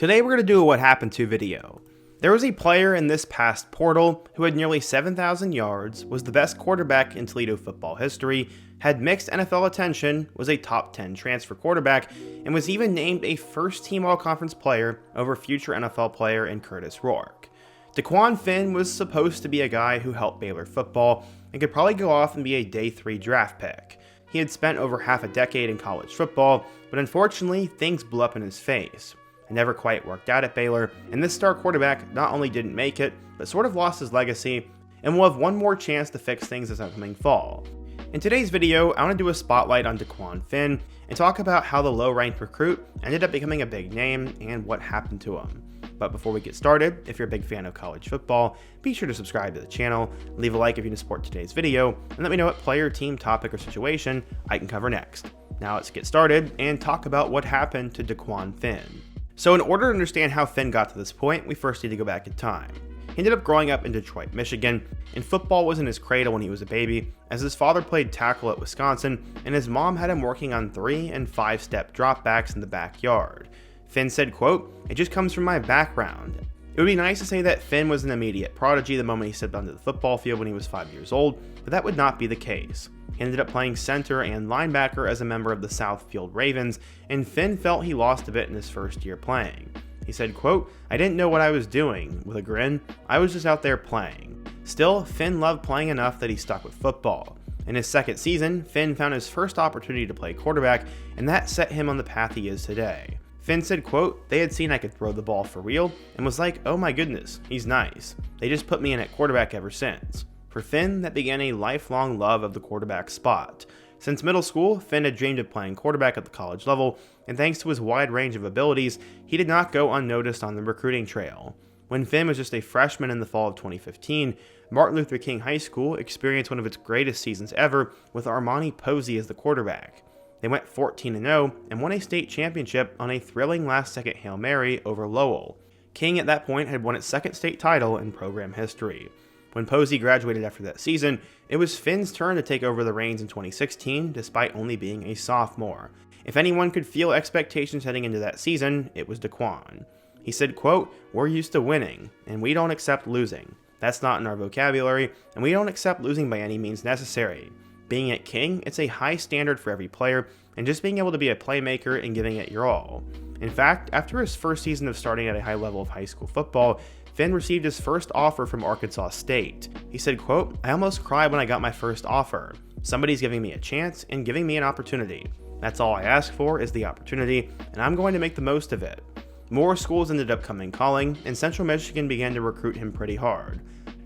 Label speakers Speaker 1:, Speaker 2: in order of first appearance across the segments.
Speaker 1: Today we're going to do a what happened to video. There was a player in this past portal who had nearly 7,000 yards, was the best quarterback in Toledo football history, had mixed NFL attention, was a top 10 transfer quarterback, and was even named a first-team all-conference player over future NFL player in Curtis Rourke. DeQuan Finn was supposed to be a guy who helped Baylor football and could probably go off and be a day 3 draft pick. He had spent over half a decade in college football, but unfortunately things blew up in his face. It never quite worked out at Baylor, and this star quarterback not only didn't make it, but sort of lost his legacy, and will have one more chance to fix things this upcoming fall. In today's video, I want to do a spotlight on DeQuan Finn, and talk about how the low-ranked recruit ended up becoming a big name, and what happened to him. But before we get started, if you're a big fan of college football, be sure to subscribe to the channel, leave a like if you want to support today's video, and let me know what player, team, topic, or situation I can cover next. Now let's get started, and talk about what happened to DeQuan Finn. So in order to understand how Finn got to this point, we first need to go back in time. He ended up growing up in Detroit, Michigan, and football was in his cradle when he was a baby, as his father played tackle at Wisconsin, and his mom had him working on 3- and 5-step dropbacks in the backyard. Finn said, quote, "It just comes from my background." It would be nice to say that Finn was an immediate prodigy the moment he stepped onto the football field when he was 5 years old, but that would not be the case. He ended up playing center and linebacker as a member of the Southfield Ravens, and Finn felt he lost a bit in his first year playing. He said, quote, "I didn't know what I was doing," with a grin. "I was just out there playing." Still, Finn loved playing enough that he stuck with football. In his second season, Finn found his first opportunity to play quarterback, and that set him on the path he is today. Finn said, quote, "They had seen I could throw the ball for real, and was like, oh my goodness, he's nice. They just put me in at quarterback ever since." For Finn, that began a lifelong love of the quarterback spot. Since middle school, Finn had dreamed of playing quarterback at the college level, and thanks to his wide range of abilities, he did not go unnoticed on the recruiting trail. When Finn was just a freshman in the fall of 2015, Martin Luther King High School experienced one of its greatest seasons ever with Armani Posey as the quarterback. They went 14-0 and won a state championship on a thrilling last-second Hail Mary over Lowell. King at that point had won its second state title in program history. When Posey graduated after that season, it was Finn's turn to take over the reins in 2016, despite only being a sophomore. If anyone could feel expectations heading into that season, it was DeQuan. He said, quote, "We're used to winning, and we don't accept losing. That's not in our vocabulary, and we don't accept losing by any means necessary. Being at King, it's a high standard for every player, and just being able to be a playmaker and giving it your all." In fact, after his first season of starting at a high level of high school football, Finn received his first offer from Arkansas State. He said, quote, "I almost cried when I got my first offer. Somebody's giving me a chance and giving me an opportunity. That's all I ask for is the opportunity, and I'm going to make the most of it." More schools ended up coming calling, and Central Michigan began to recruit him pretty hard.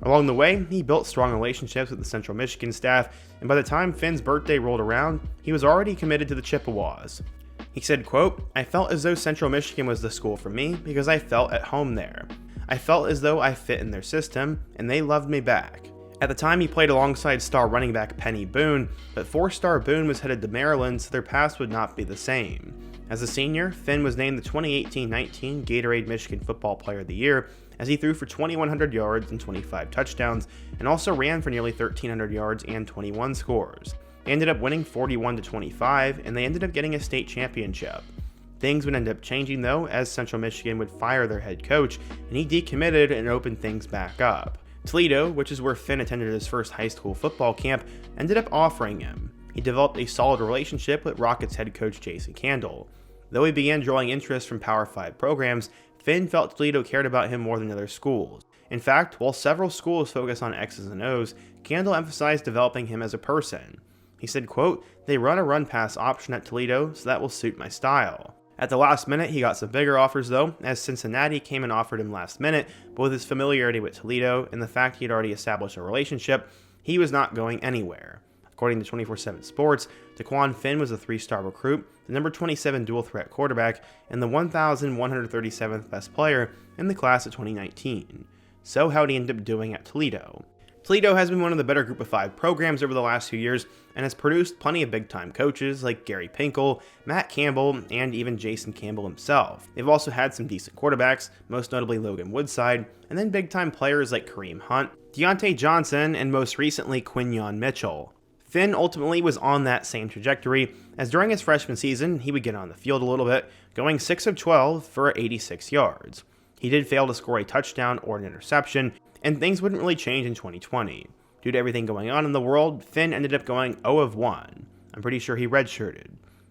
Speaker 1: Along the way, he built strong relationships with the Central Michigan staff, and by the time Finn's birthday rolled around, he was already committed to the Chippewas. He said, quote, "I felt as though Central Michigan was the school for me because I felt at home there. I felt as though I fit in their system, and they loved me back." At the time, he played alongside star running back Penny Boone, but 4-star Boone was headed to Maryland, so their paths would not be the same. As a senior, Finn was named the 2018-19 Gatorade Michigan Football Player of the Year, as he threw for 2,100 yards and 25 touchdowns, and also ran for nearly 1,300 yards and 21 scores. They ended up winning 41-25, and they ended up getting a state championship. Things would end up changing though, as Central Michigan would fire their head coach, and he decommitted and opened things back up. Toledo, which is where Finn attended his first high school football camp, ended up offering him. He developed a solid relationship with Rockets head coach Jason Candle. Though he began drawing interest from Power 5 programs, Finn felt Toledo cared about him more than other schools. In fact, while several schools focus on X's and O's, Candle emphasized developing him as a person. He said, quote, "They run a run-pass option at Toledo, so that will suit my style." At the last minute, he got some bigger offers though, as Cincinnati came and offered him last minute, but with his familiarity with Toledo and the fact he had already established a relationship, he was not going anywhere. According to 24/7 Sports, DeQuan Finn was a 3-star recruit, the number 27 dual-threat quarterback, and the 1,137th best player in the class of 2019. So how'd he end up doing at Toledo? Toledo has been one of the better Group of 5 programs over the last few years and has produced plenty of big-time coaches like Gary Pinkel, Matt Campbell, and even Jason Campbell himself. They've also had some decent quarterbacks, most notably Logan Woodside, and then big-time players like Kareem Hunt, Deontay Johnson, and most recently Quinyon Mitchell. Finn ultimately was on that same trajectory, as during his freshman season, he would get on the field a little bit, going 6 of 12 for 86 yards. He did fail to score a touchdown or an interception, and things wouldn't really change in 2020. Due to everything going on in the world, Finn ended up going 0 of 1. I'm pretty sure he redshirted.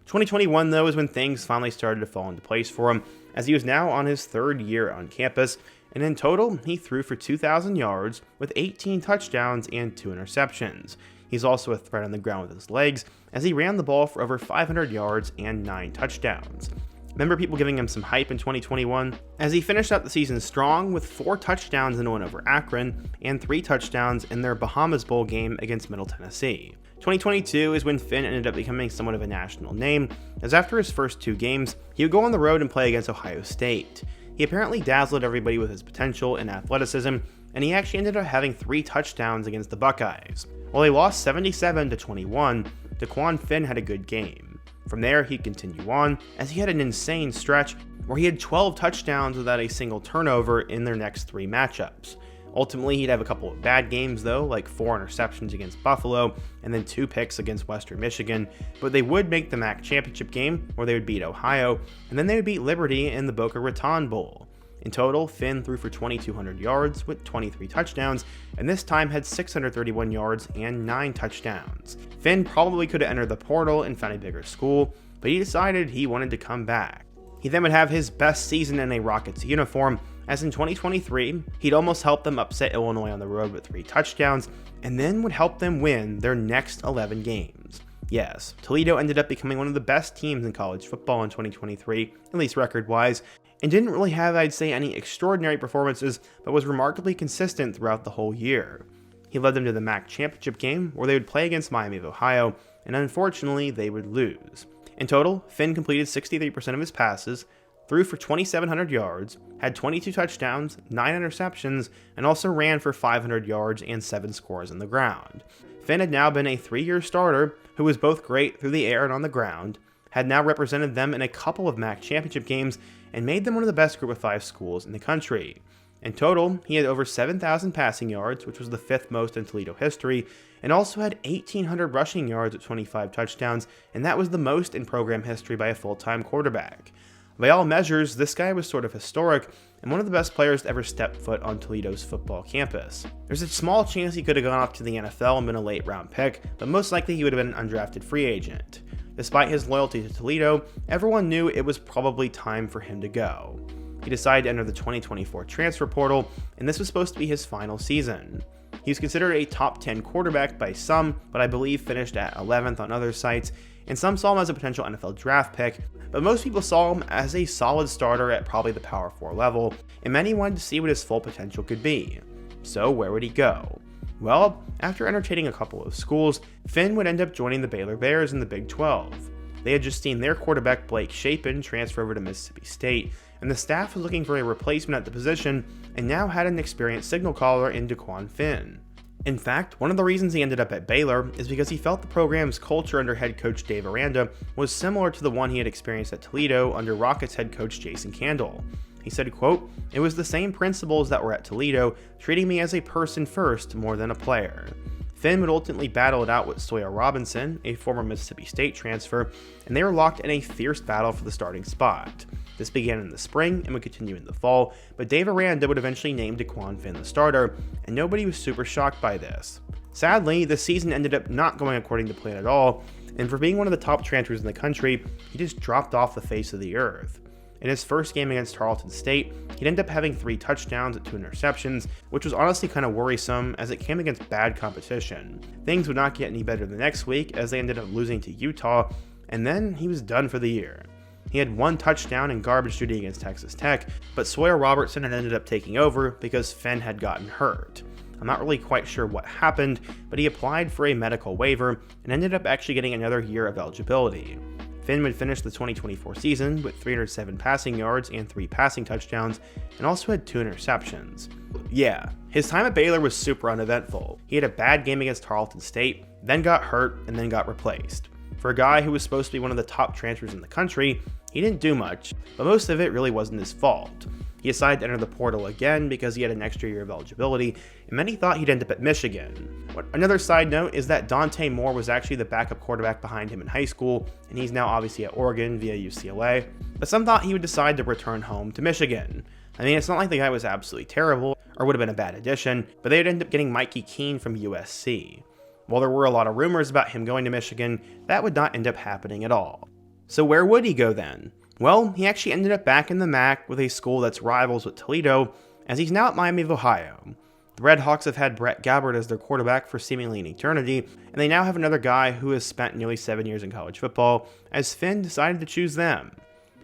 Speaker 1: 2021, though, is when things finally started to fall into place for him, as he was now on his third year on campus, and in total, he threw for 2,000 yards with 18 touchdowns and 2 interceptions. He's also a threat on the ground with his legs, as he ran the ball for over 500 yards and 9 touchdowns. Remember people giving him some hype in 2021? As he finished out the season strong with 4 touchdowns in a win over Akron and 3 touchdowns in their Bahamas Bowl game against Middle Tennessee. 2022 is when Finn ended up becoming somewhat of a national name, as after his first 2 games, he would go on the road and play against Ohio State. He apparently dazzled everybody with his potential and athleticism, and he actually ended up having 3 touchdowns against the Buckeyes. While they lost 77-21, DeQuan Finn had a good game. From there, he'd continue on, as he had an insane stretch where he had 12 touchdowns without a single turnover in their next 3 matchups. Ultimately, he'd have a couple of bad games though, like 4 interceptions against Buffalo and then 2 picks against Western Michigan, but they would make the MAC championship game where they would beat Ohio, and then they would beat Liberty in the Boca Raton Bowl. In total, Finn threw for 2,200 yards with 23 touchdowns, and this time had 631 yards and 9 touchdowns. Finn probably could have entered the portal and found a bigger school, but he decided he wanted to come back. He then would have his best season in a Rockets uniform, as in 2023, he'd almost helped them upset Illinois on the road with 3 touchdowns, and then would help them win their next 11 games. Yes, Toledo ended up becoming one of the best teams in college football in 2023, at least record-wise, and didn't really have, I'd say, any extraordinary performances, but was remarkably consistent throughout the whole year. He led them to the MAC championship game, where they would play against Miami of Ohio, and unfortunately, they would lose. In total, Finn completed 63% of his passes, threw for 2,700 yards, had 22 touchdowns, 9 interceptions, and also ran for 500 yards and 7 scores on the ground. Finn had now been a 3-year starter who was both great through the air and on the ground, had now represented them in a couple of MAC championship games, and made them one of the best Group of 5 schools in the country. In total, he had over 7,000 passing yards, which was the 5th most in Toledo history, and also had 1,800 rushing yards with 25 touchdowns, and that was the most in program history by a full-time quarterback. By all measures, this guy was sort of historic, and one of the best players to ever step foot on Toledo's football campus. There's a small chance he could have gone off to the NFL and been a late-round pick, but most likely he would have been an undrafted free agent. Despite his loyalty to Toledo, everyone knew it was probably time for him to go. He decided to enter the 2024 transfer portal, and this was supposed to be his final season. He was considered a top 10 quarterback by some, but I believe finished at 11th on other sites, and some saw him as a potential NFL draft pick, but most people saw him as a solid starter at probably the Power 4 level, and many wanted to see what his full potential could be. So where would he go? Well, after entertaining a couple of schools, Finn would end up joining the Baylor Bears in the Big 12. They had just seen their quarterback Blake Shapen transfer over to Mississippi State, and the staff was looking for a replacement at the position, and now had an experienced signal caller in DeQuan Finn. In fact, one of the reasons he ended up at Baylor is because he felt the program's culture under head coach Dave Aranda was similar to the one he had experienced at Toledo under Rockets head coach Jason Candle. He said, quote, "It was the same principles that were at Toledo, treating me as a person first more than a player." Finn would ultimately battle it out with Sawyer Robinson, a former Mississippi State transfer, and they were locked in a fierce battle for the starting spot. This began in the spring and would continue in the fall, but Dave Aranda would eventually name DeQuan Finn the starter, and nobody was super shocked by this. Sadly, the season ended up not going according to plan at all, and for being one of the top transfers in the country, he just dropped off the face of the earth. In his first game against Tarleton State, he'd end up having 3 touchdowns and 2 interceptions, which was honestly kind of worrisome as it came against bad competition. Things would not get any better the next week as they ended up losing to Utah, and then he was done for the year. He had 1 touchdown in garbage duty against Texas Tech, but Sawyer Robertson had ended up taking over because Finn had gotten hurt. I'm not really quite sure what happened, but he applied for a medical waiver and ended up actually getting another year of eligibility. Finn would finish the 2024 season with 307 passing yards and 3 passing touchdowns, and also had 2 interceptions. Yeah, his time at Baylor was super uneventful. He had a bad game against Tarleton State, then got hurt, and then got replaced. For a guy who was supposed to be one of the top transfers in the country, he didn't do much, but most of it really wasn't his fault. He decided to enter the portal again because he had an extra year of eligibility, and many thought he'd end up at Michigan. Another side note is that Dante Moore was actually the backup quarterback behind him in high school, and he's now obviously at Oregon via UCLA, but some thought he would decide to return home to Michigan. I mean, it's not like the guy was absolutely terrible, or would have been a bad addition, but they'd end up getting Mikey Keene from USC. While there were a lot of rumors about him going to Michigan, that would not end up happening at all. So where would he go then? Well, he actually ended up back in the MAC with a school that's rivals with Toledo, as he's now at Miami of Ohio. The Red Hawks have had Brett Gabbert as their quarterback for seemingly an eternity, and they now have another guy who has spent nearly 7 years in college football, as Finn decided to choose them.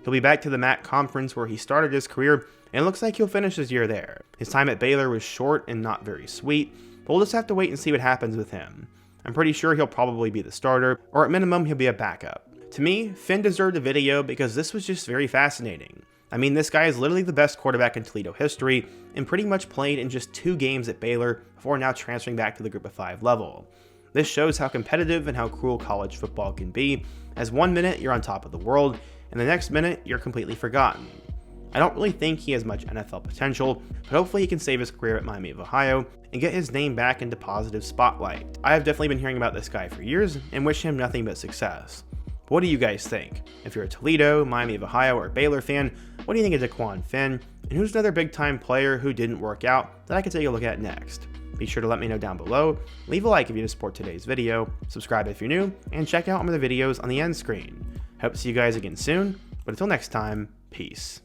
Speaker 1: He'll be back to the MAC conference where he started his career, and it looks like he'll finish his year there. His time at Baylor was short and not very sweet, but we'll just have to wait and see what happens with him. I'm pretty sure he'll probably be the starter, or at minimum he'll be a backup. To me, Finn deserved a video because this was just very fascinating. I mean, this guy is literally the best quarterback in Toledo history, and pretty much played in just 2 games at Baylor before now transferring back to the Group of 5 level. This shows how competitive and how cruel college football can be, as one minute you're on top of the world, and the next minute you're completely forgotten. I don't really think he has much NFL potential, but hopefully he can save his career at Miami of Ohio and get his name back into positive spotlight. I have definitely been hearing about this guy for years and wish him nothing but success. What do you guys think? If you're a Toledo, Miami of Ohio, or Baylor fan, what do you think of DeQuan Finn? And who's another big time player who didn't work out that I could take a look at next? Be sure to let me know down below, leave a like if you support today's video, subscribe if you're new, and check out some of the videos on the end screen. Hope to see you guys again soon, but until next time, peace.